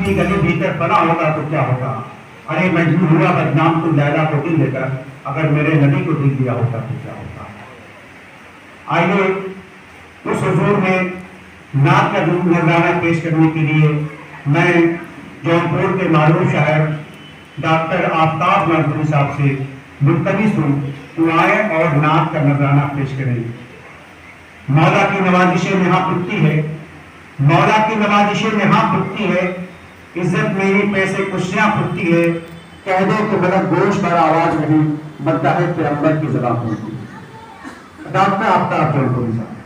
اپنی گلی بھیتر بنا ہوتا تو کیا ہوتا؟ ارے مجبور ہوا بدنام تو لیلا کو دل لے کر، اگر میرے نبی کو دل دیا ہوتا تو کیا ہوتا؟ آئیے اس حضور میں نعت کا نذرانہ پیش کرنے کے لیے میں جونپور کے معروف شاعر ڈاکٹر آفتاب ناظری صاحب سے ملتمس ہوں کہ آئیں اور نعت کا نذرانہ پیش کریں۔ مولا کی نوازشیں یہاں پھٹتی ہے، مولا کی نوازشیں یہاں پھٹتی ہے، عزت میری پیسے کشیاں پھٹتی ہے، کہہ دو کہ ملک گوش پر آواز نہیں، مداح پیغمبر کی زبان پھٹتی ہے۔ ڈاکٹر آفتاب جونپوری صاحب۔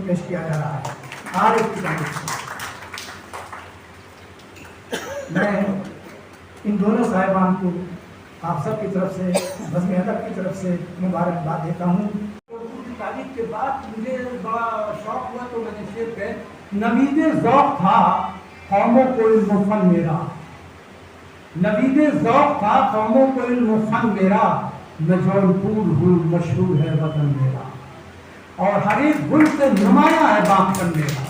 پیش کیا جا رہا ہے عارف کی جانب سے۔ میں ان دونوں صاحبان کو آپ سب کی طرف سے، بزم ادب کی طرف سے مبارکباد دیتا ہوں۔ اردو کی تعریف کے بعد مجھے بڑا شوق ہوا تو میں نے شعر کہے، نوید ذوق تھا قوموں کو علم و فن میرا، نوید ذوق تھا قوموں کو علم و فن میرا، میں جونپور ہوں مشہور ہے وطن میرا، اور ہر ایک گل سے نمایاں ہے باغپن میرا،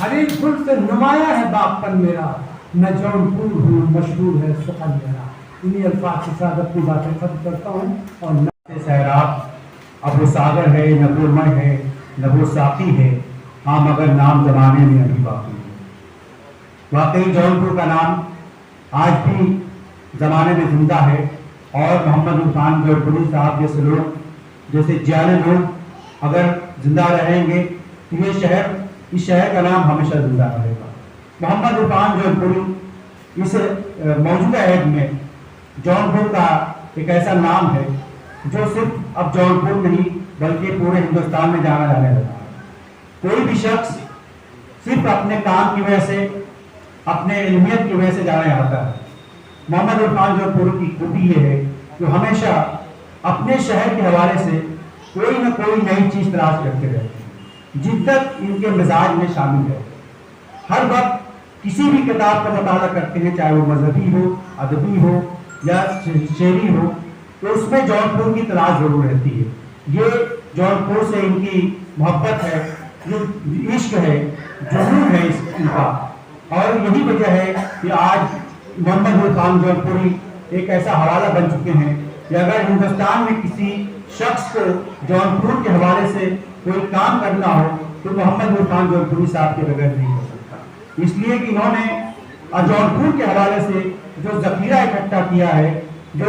ہر ایک گل سے نمایاں ہے باغپن میرا، میں جونپور ہوں مشہور ہے سخن میرا۔ इन्हीं अल्फाज के साथ अपनी बातें खत्म करता हूँ और सैराब अब वो सागर है, न वो मैं है, न वो साथी है, हाँ मगर नाम जमाने में अभी बाकी है। वाकई जौनपुर का नाम आज भी जमाने में जिंदा है और मोहम्मद इरफान जौनपुरी साहब जैसे लोग, जैसे जाने लोग अगर जिंदा रहेंगे तो ये शहर, इस शहर का नाम हमेशा जिंदा रहेगा। मोहम्मद इरफान जौनपुरी इस मौजूदा ऐड में जौनपुर का एक ऐसा नाम है जो सिर्फ अब जौनपुर नहीं बल्कि पूरे हिंदुस्तान में जाना जाने लगा है। कोई भी शख्स सिर्फ अपने काम की वजह से, अपने इल्मियत की वजह से जाना जाता है। मोहम्मद इरफान जौनपुरी की खूबी ये है जो हमेशा अपने शहर के हवाले से कोई ना कोई नई चीज तलाश करते रहते हैं, जिद्दत इनके मिजाज में शामिल है। हर वक्त किसी भी किताब का मुताला करते हैं, चाहे वो मजहबी हो, अदबी हो या शेरी हो, तो उसमें जौनपुर की तलाश जरूर रहती है। ये जौनपुर से इनकी मोहब्बत है, जो इश्क है, जुनून है इनका, और यही वजह है कि आज मोहम्मद इरफान जौनपुरी एक ऐसा हवाला बन चुके हैं कि अगर हिंदुस्तान में किसी शख्स को जौनपुर के हवाले से कोई काम करना हो तो मोहम्मद इरफान जौनपुरी साहब के बगैर नहीं हो सकता। इसलिए कि इन्होंने जौनपुर के हवाले से जो जखीरा इकट्ठा किया है, जो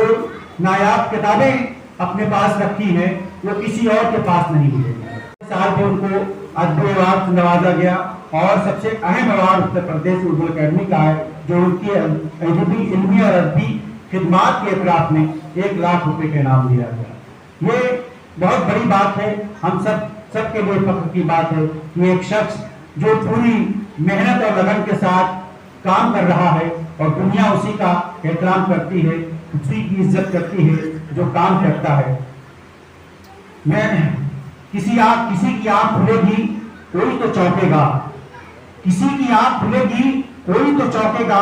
नायाब किताबें अपने पास रखी हैं, वो किसी और के पास नहीं मिलेगी। साल में उनको अदबी अवार्ड से नवाजा गया और सबसे अहम अवार्ड उत्तर प्रदेश उर्दू अकेडमी का है, जो उनकी अदबी, इल्मी और अदबी खिदमात के एतराफ में 1 लाख रुपए का इनाम दिया गया। ये बहुत बड़ी बात है, हम सबके लिए फख्र की बात है कि एक शख्स जो पूरी मेहनत और लगन के साथ काम कर रहा है और दुनिया उसी का एहतराम करती है, उसी की इज्जत करती है जो काम करता है। मैं किसी की आंख खुलेगी कोई तो चौंकेगा, किसी की आंख खुलेगी कोई तो चौंकेगा,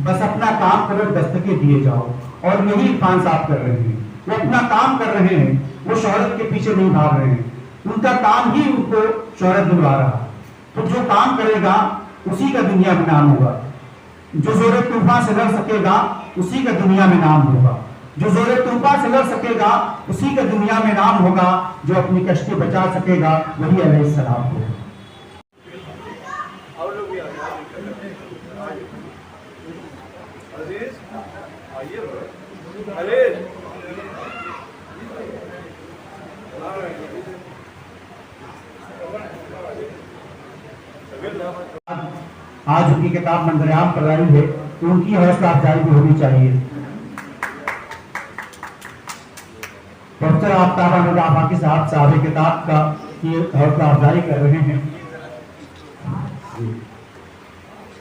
बस अपना काम करो, दस्तके दिए जाओ। और यही इरफान साहब कर रहे हैं, वो अपना काम कर रहे हैं, वो शोहरत के पीछे नहीं भाग रहे हैं, उनका काम ही उनको शोहरत दिलवा रहा है। तो जो काम करेगा उसी का दुनिया में नाम होगा, जो जोरे तूफान से लड़ सकेगा उसी का दुनिया में नाम होगा, जो जोरे तूफान से लड़ सकेगा उसी का दुनिया में नाम होगा, जो अपनी कश्ती बचा सकेगा वही अलैहिस्सलाम होगा। आज उनकी किताब मंजर-ए-आम पर आई है तो उनकी हौसला अफजाई भी होनी चाहिए। प्रोफेसर आफ्ताब अहमद आफाकी साहब किताब का ये हौसला अफजाई कर रहे हैं।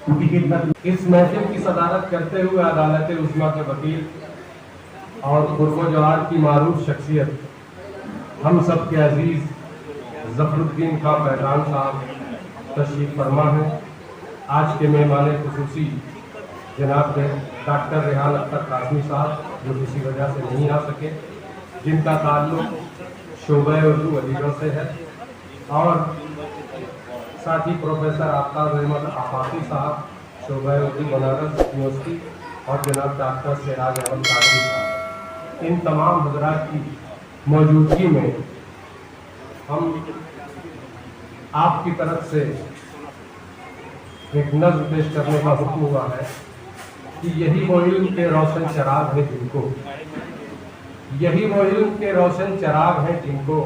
उनकी खिदमत इस महफिल की सदारत करते हुए अदालत उस्मा के वकील और गुर्बजवार की मारूफ शख्सियत हम सब के अजीज ज़फरुद्दीन खां फैजान साहब तशरीफ फरमा है। आज के मेहमान खुसूसी जनाब डॉक्टर रेहान अख्तर कासमी साहब जो किसी वजह से नहीं आ सके, जिनका ताल्लुक शोबे उर्दू अलीगढ़ से है, और साथ ही प्रोफेसर आफ्ताब अहमद आफाकी साहब शोबे उर्दू बनारस यूनिवर्सिटी और जनाब डॉक्टर सिराज अहमद कासमी साहब, इन तमाम हजरात की मौजूदगी में हम आपकी तरफ से एक नज़्म पेश करने का हुक्म हुआ है कि यही वो इल्म के रोशन चराग है जिनको, यही वो इल्म के रोशन चराग है जिनको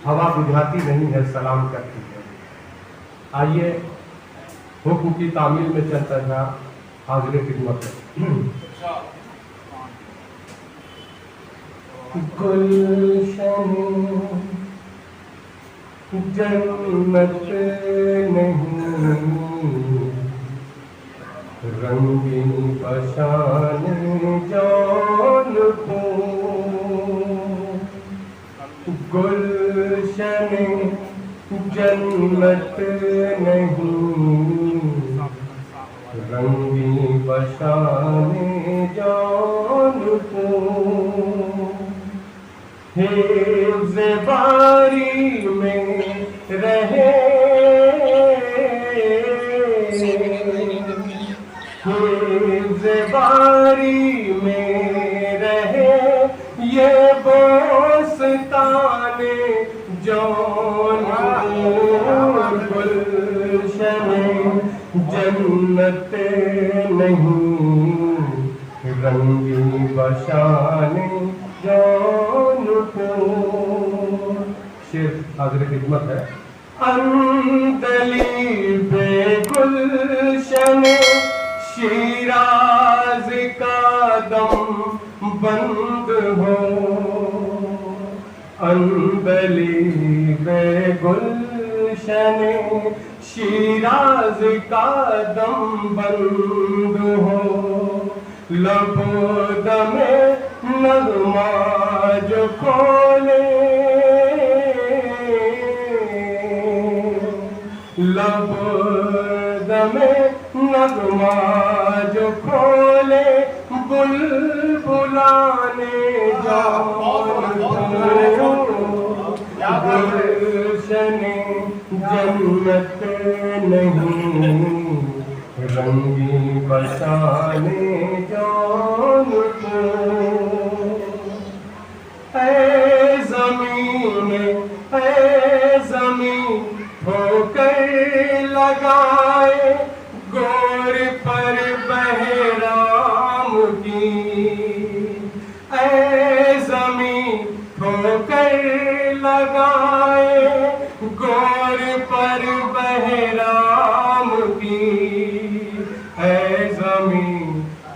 हवा बुझाती नहीं है सलाम करती है। आइए हुक्म की तामील में चलता है हाजिर खिदमत है। गुलशन जन्नत नहीं रंगीन बशान जौनपुर, गुलशन जन्नत नहीं रंगीन बशान जौनपुर, हिफ्ज़ बारी में रहे हिफ्ज़ बारी में جنت نہیں رنگی بشان جونپور. شعر حاضر خدمت ہے. اندلی بے گلشن شیراز کا دم بند ہو. اندلی بے گلشن شیراز کا دم بند ہو. لب دم نغمہ جو کھولے لب دم نغمہ جو کھولے بلبلانے گلشن جنت نہیں رنگی بشانے جونپور. اے زمین ٹھوکر لگائے گور پر بہرام کی. اے زمین ٹھوکر لگائے گور پر بہرام کی. اے زمین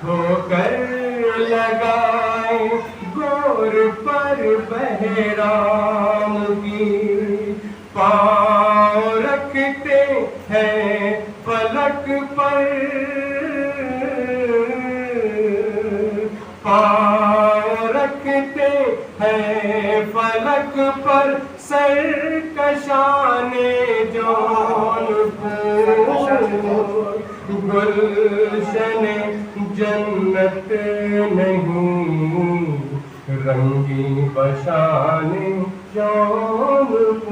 ٹھوکر لگائے گور پر بہرام کی. پاؤں رکھتے ہیں فلک پر پاؤں رکھتے ہیں فلک پر سرکشان جونپور. گلشن جنت نہیں رنگی بشان جونپور.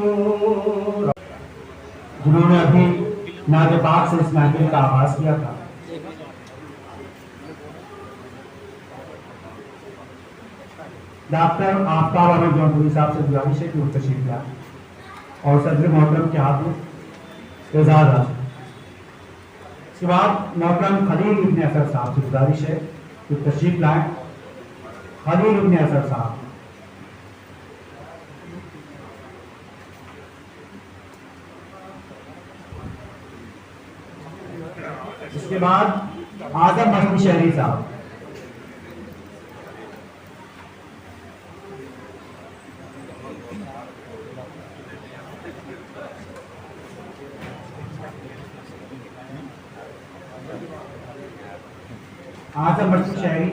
جنہوں نے ابھی نعت پاک سے اس محفل کا آغاز کیا تھا. ڈاکٹر آفتاب احمد جونپوری صاحب سے گزارش ہے کہ وہ تشریف لائیں اور صدر محترم کے ہاتھ میں اعزاز حاصل. اس کے بعد محترم خلیل ابن اثر صاحب سے گزارش ہے کہ تشریف لائیں. خلیل ابن اثر صاحب. اس کے بعد اعظم مصری شہری صاحب. اعظم مصری شہری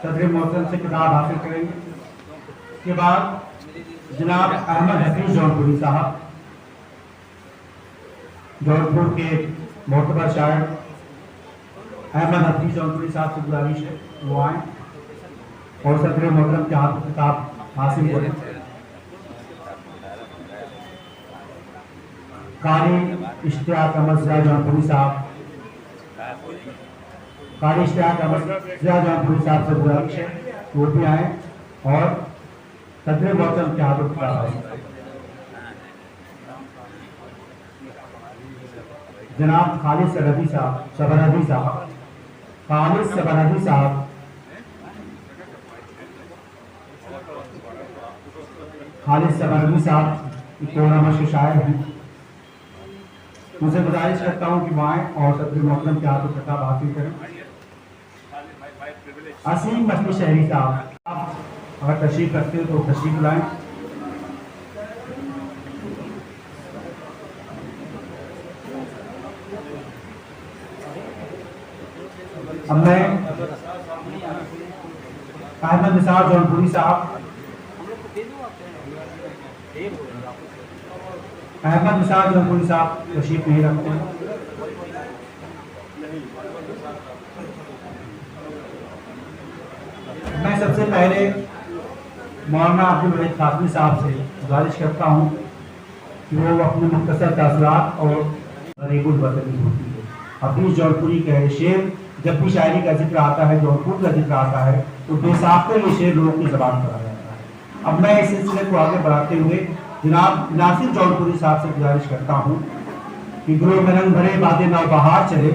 صدر محترم سے کتاب حاصل کریں گے. اس کے بعد جناب احمد حفیظ جونپوری صاحب جونپور کے معتبر شاعر احمد حفیظ جونپوری صاحب سے گزارش ہے وہ آئیں اور صدر محترم کے ہاتھ کتاب حاصل کریں. قاری اشتیاق احمد ضیاء جونپوری صاحب قاری اشتیاق احمد ضیاء جونپوری صاحب سے گزارش ہے وہ بھی آئیں اور صدر محترم کے ہاتھ کتاب حاصل کریں. جناب خالد سبرحدی صاحب خالد سبرحدی صاحب کورونا کے شاعر ہیں. ان سے گزارش کرتا ہوں کہ وہ آئیں اور صدر محترم کے ہاتھ خطاب حاصل کریں. اسیم مصری شہری صاحب اگر تشریف رکھتے ہو تو تشریف لائیں. اب میں احمد نثار جونپوری صاحب تشریف نہیں رکھتے ہیں. میں سب سے پہلے مولانا عبدالوحید خاتمی صاحب سے گزارش کرتا ہوں کہ وہ اپنے مختصر تاثرات اور غریب الوطنی ہوتی ہے. حفیظ جونپوری کا شعر جب بھی شاعری کا ذکر آتا ہے جونپور کا ذکر آتا ہے تو بے ساختہ یہ شعر لوگوں کی زبان پر آ جاتا ہے. اب میں اس سلسلے کو آگے بڑھاتے ہوئے جناب ناصر جونپوری صاحب سے گزارش کرتا ہوں कि गुलों में रंग भरे बादे नौ बहार चले,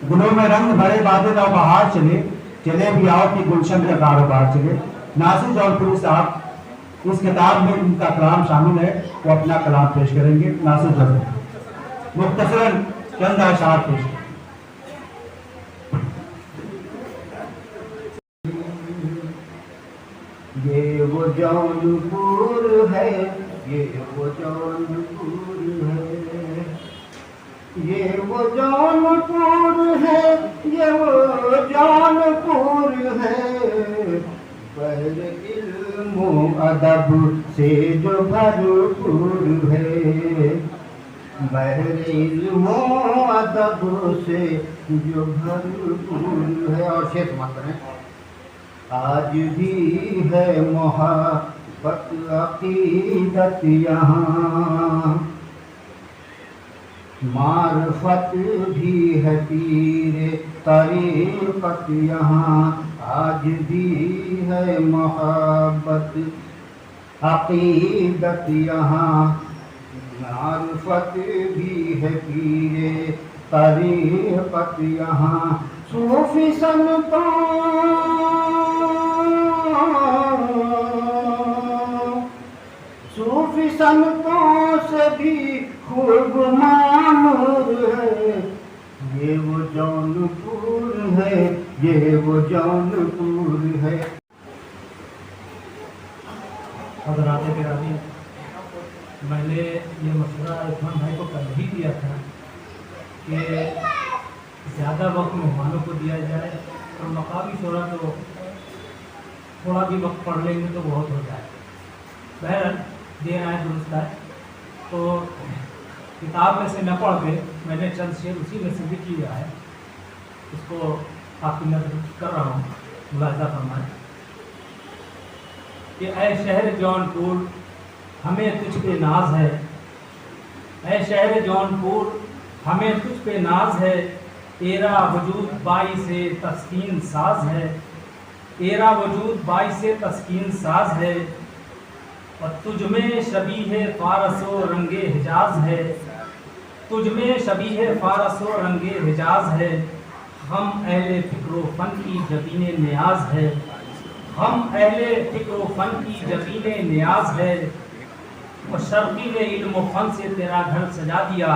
गुलों में रंग भरे बादे नौ बहार चले, चले भी आओ कि गुलशन का कारोबार चले। नासिर जौनपुरी साहब इस किताब में उनका कलाम शामिल है, वो अपना कलाम पेश करेंगे। नासिर जौनपुरी मुख्तसरन चंद अशआर पेश करेंगे। ये वो जौनपुर है, ये वो जौनपुर है, ये वो जौनपुर है, ये वो जौनपुर है, पर इल्म अदब से जो भरपूर है, बहर इल्म अदब से जो भरपूर है। और शेर समाप्त करें। आज भी है मोहब्बत अकीदत यहाँ, मार्फत भी है पीरे तरीक़त यहाँ, आज भी है मोहब्बत अकीदत यहाँ, मार्फत भी है पीरे तरीक़त यहाँ। सूफी संतों से भी खूब मामूर है, ये वो जौनपुर है, ये वो जौनपुर है। हज़रात गिरामी, मैंने ये मशवरा इरफान भाई को कल ही दिया था कि ज़्यादा वक्त मेहमानों को दिया जाए और मकामी शोरा तो थोड़ा भी वक्त पढ़ लेंगे तो बहुत हो जाए। बहरहाल देना है दुरुस्त है। तो किताब में से न पढ़ के मैंने चंद शेर उसी में से लिख लिया है, इसको आपकी नजर कर रहा हूँ, मुलाहिजा फरमाएं कि ऐ शहर जौनपुर हमें तुझ पे नाज है, ऐ शहर जौनपुर हमें तुझ पे नाज है, तेरा वजूद बाई से तस्कीन साज है, तेरा वजूद बाई से तस्कीन साज है, और तुझ में शबीह फारसो रंगे हिजाज है, तुझ में शबीह फारसो रंगे हिजाज है, हम अहले फिक्रो फन की जबीने नियाज है, हम अहले फिक्रो फन की जबीने नियाज है, और शर्की ने इल्म फन से तेरा घर सजा दिया,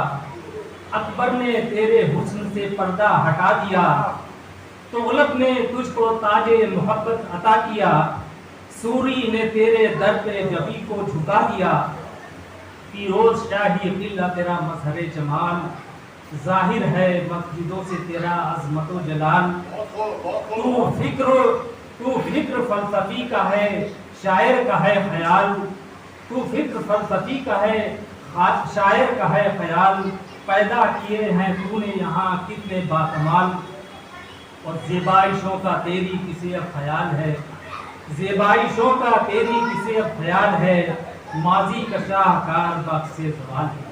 अकबर ने तेरे हुस्न से पर्दा हटा दिया, तुगलक ने तुझको ताजे मोहब्बत अता किया, सूरी ने तेरे दर पे जबी को झुका दिया, फिरोज शाही किला तेरा मजहर जमाल, जाहिर है मस्जिदों से तेरा अजमतो जलाल, तू फिक्र फलसफी का है, शायर का है ख्याल, तू फिक्र फलसफी का है, शायर का है ख्याल, पैदा किए हैं तूने यहाँ कितने बाकमाल, और ज़ेबाइशों का तेरी किसे अब ख्याल है, ज़ेबाइशों का तेरी किसे अब ख्याल है, माजी का शाहकार बख्शे सवाल है।